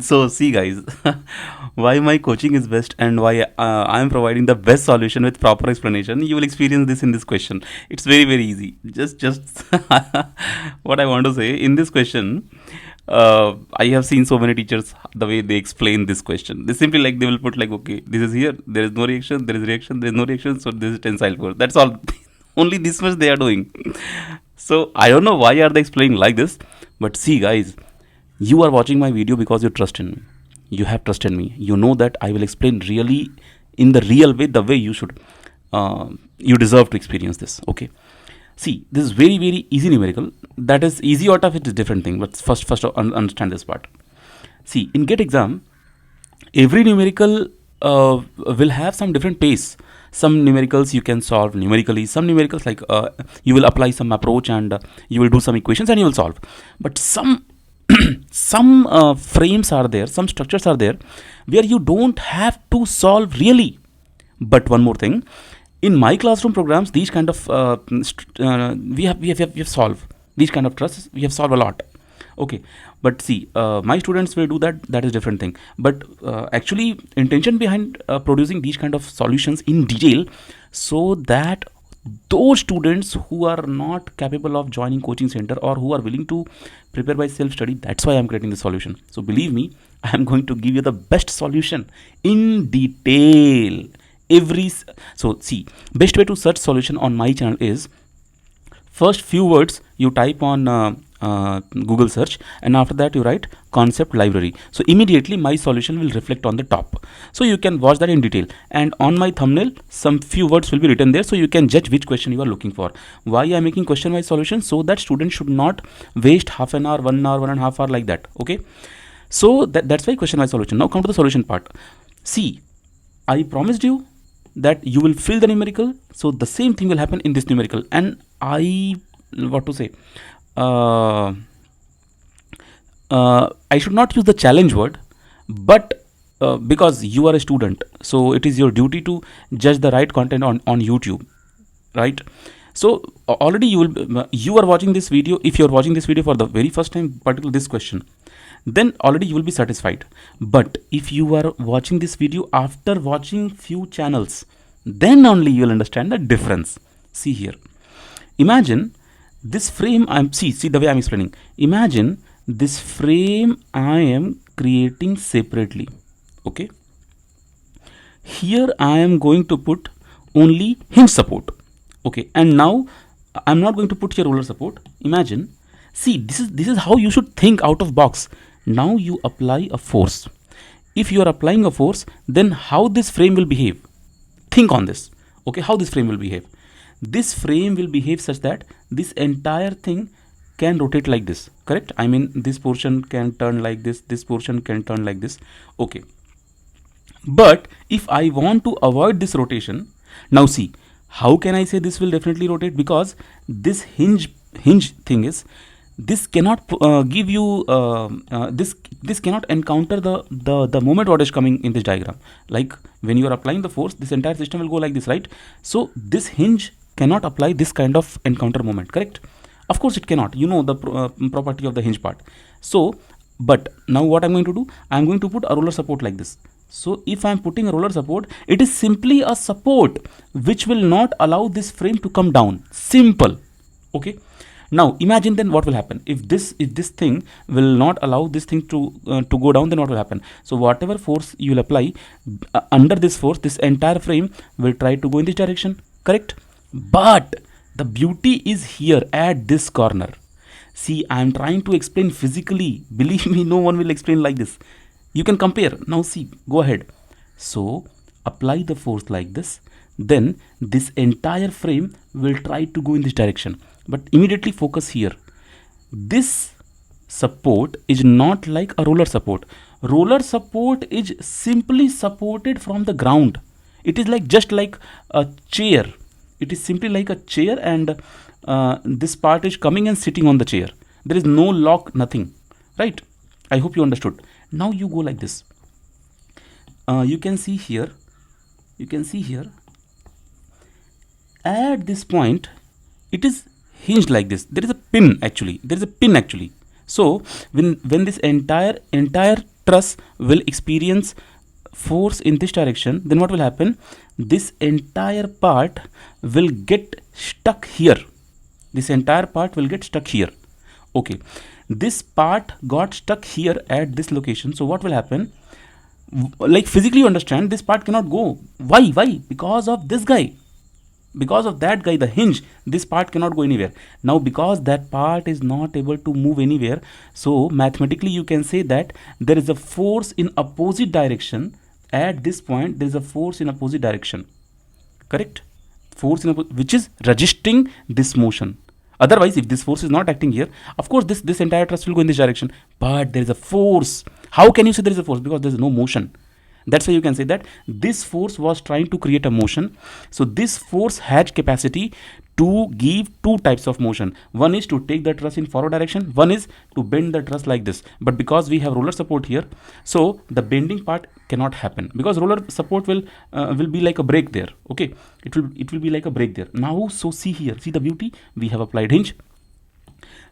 So see guys, why my coaching is best and why I am providing the best solution with proper explanation. You will experience this in this question. It's very very easy. Just what I want to say in this question. I have seen so many teachers the way they explain this question. They simply like they will put like, okay, this is here. There is no reaction. There is reaction. There is no reaction. So this is tensile force. That's all. Only this much they are doing. So I don't know why are they explaining like this. But see guys, you are watching my video because you trust in me. You have trust in me. You know that I will explain really in the real way, the way you should. You deserve to experience this. Okay. See, this is very very easy numerical. That is easy out of it is different thing. But first understand this part. See, in GET exam, every numerical will have some different pace. Some numericals you can solve numerically. Some numericals like you will apply some approach and you will do some equations and you will solve. But some frames are there, some structures are there where you don't have to solve really. But one more thing, in my classroom programs, these kind of we have solved these kind of trusts. We have solved a lot. Okay, but see, my students will do that. That is different thing. But actually, intention behind producing these kind of solutions in detail, so that those students who are not capable of joining coaching center or who are willing to prepare by self study, that's why I'm creating the solution. So believe me, I am going to give you the best solution in detail. So see, best way to search solution on my channel is first few words you type on Google search, and after that you write concept library. So immediately my solution will reflect on the top. So you can watch that in detail, and on my thumbnail some few words will be written there, so you can judge which question you are looking for. Why I am making question wise solution? So that students should not waste half an hour, 1 hour, 1.5 hour like that. Okay, so that's why question wise solution. Now come to the solution part. See, I promised you that you will fill the numerical, so the same thing will happen in this numerical. And I, what to say, uh, I should not use the challenge word, but because you are a student, so it is your duty to judge the right content on YouTube, right? So already you are watching this video. If you are watching this video for the very first time, particularly this question, then already you will be satisfied. But if you are watching this video after watching few channels, then only you will understand the difference. See here, imagine this frame. See the way I'm explaining. Imagine this frame I am creating separately. Okay, here I am going to put only hinge support. Okay, and now I'm not going to put here roller support. Imagine, see, this is how you should think out of box. Now you apply a force. If you are applying a force, then how this frame will behave? Think on this. Okay, how this frame will behave? This frame will behave such that this entire thing can rotate like this. Correct? I mean, this portion can turn like this. This portion can turn like this. Okay. But if I want to avoid this rotation, now see, how can I say this will definitely rotate? Because this hinge thing is, this cannot give you this cannot encounter the moment what is coming in this diagram. Like when you are applying the force, this entire system will go like this, right? So this hinge cannot apply this kind of encounter moment. Correct? Of course it cannot. You know the property of the hinge part. So but now what I'm going to do, I'm going to put a roller support like this. So if I'm putting a roller support, it is simply a support which will not allow this frame to come down. Simple. Okay. Now imagine then what will happen if this thing will not allow this thing to go down. Then what will happen? So whatever force you will apply under this force, this entire frame will try to go in this direction. Correct? But the beauty is here at this corner. See, I am trying to explain physically. Believe me, no one will explain like this. You can compare. Now see, go ahead. So apply the force like this. Then this entire frame will try to go in this direction. But immediately focus here. This support is not like a roller support. Roller support is simply supported from the ground. It is like just like a chair. It is simply like a chair, and this part is coming and sitting on the chair. There is no lock, nothing. Right? I hope you understood. Now you go like this. You can see here. At this point, it is hinged like this. There is a pin actually. So when this entire truss will experience force in this direction, then what will happen? This entire part will get stuck here. This entire part will get stuck here. Okay, this part got stuck here at this location. So what will happen? Like physically you understand, this part cannot go. Why? Because of this guy, because of that guy, the hinge. This part cannot go anywhere. Now because that part is not able to move anywhere, so mathematically you can say that there is a force in opposite direction. At this point there is a force in opposite direction, correct? Force in which is resisting this motion. Otherwise, if this force is not acting here, of course this entire truss will go in this direction. But there is a force. How can you say there is a force? Because there is no motion. That's why you can say that this force was trying to create a motion. So this force has capacity to give two types of motion. One is to take the truss in forward direction, one is to bend the truss like this. But because we have roller support here, so the bending part cannot happen, because roller support will be like a brake there. Okay, it will be like a brake there. Now so see here, see the beauty, we have applied hinge.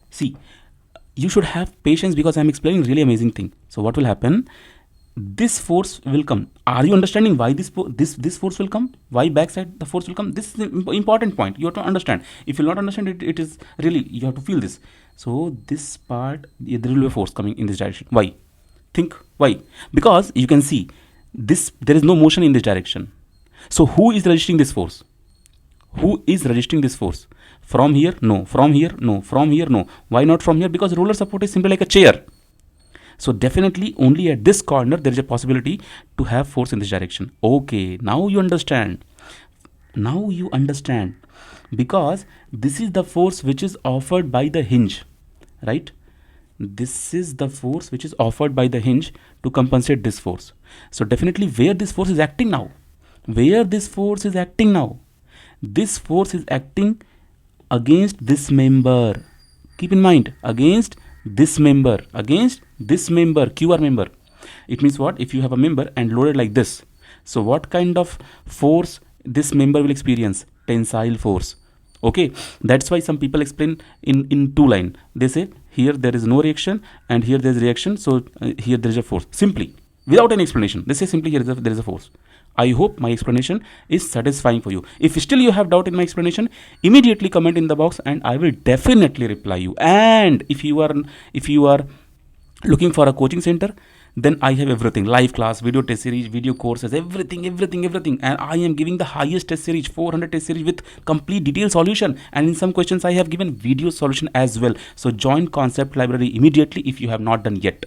See, you should have patience because I am explaining really amazing thing. So what will happen? This force will come. Are you understanding why this force will come? Why backside the force will come? This is an important point. You have to understand. If you will not understand it, it is really, you have to feel this. So this part, there will be a force coming in this direction. Why? Think why? Because you can see this, there is no motion in this direction. So who is resisting this force? Who is resisting this force? From here? No. From here? No. From here? No. Why not from here? Because roller support is simply like a chair. So definitely only at this corner there is a possibility to have force in this direction. Okay, now you understand. Now you understand. Because this is the force which is offered by the hinge, right? This is the force which is offered by the hinge to compensate this force. So definitely where this force is acting now? Where this force is acting now? This force is acting against this member. Keep in mind, against this member, QR member. It means what? If you have a member and loaded like this, so what kind of force this member will experience? Tensile force. Okay, that's why some people explain in two line. They say here there is no reaction and here there is reaction, so here there is a force. Simply, without any explanation, they say simply here there is a force. I hope my explanation is satisfying for you. If still you have doubt in my explanation, immediately comment in the box and I will definitely reply you. And if you are looking for a coaching center, then I have everything: live class, video test series, video courses, everything. And I am giving the highest test series, 400 test series with complete detailed solution. And in some questions I have given video solution as well. So join Concept Library immediately if you have not done yet.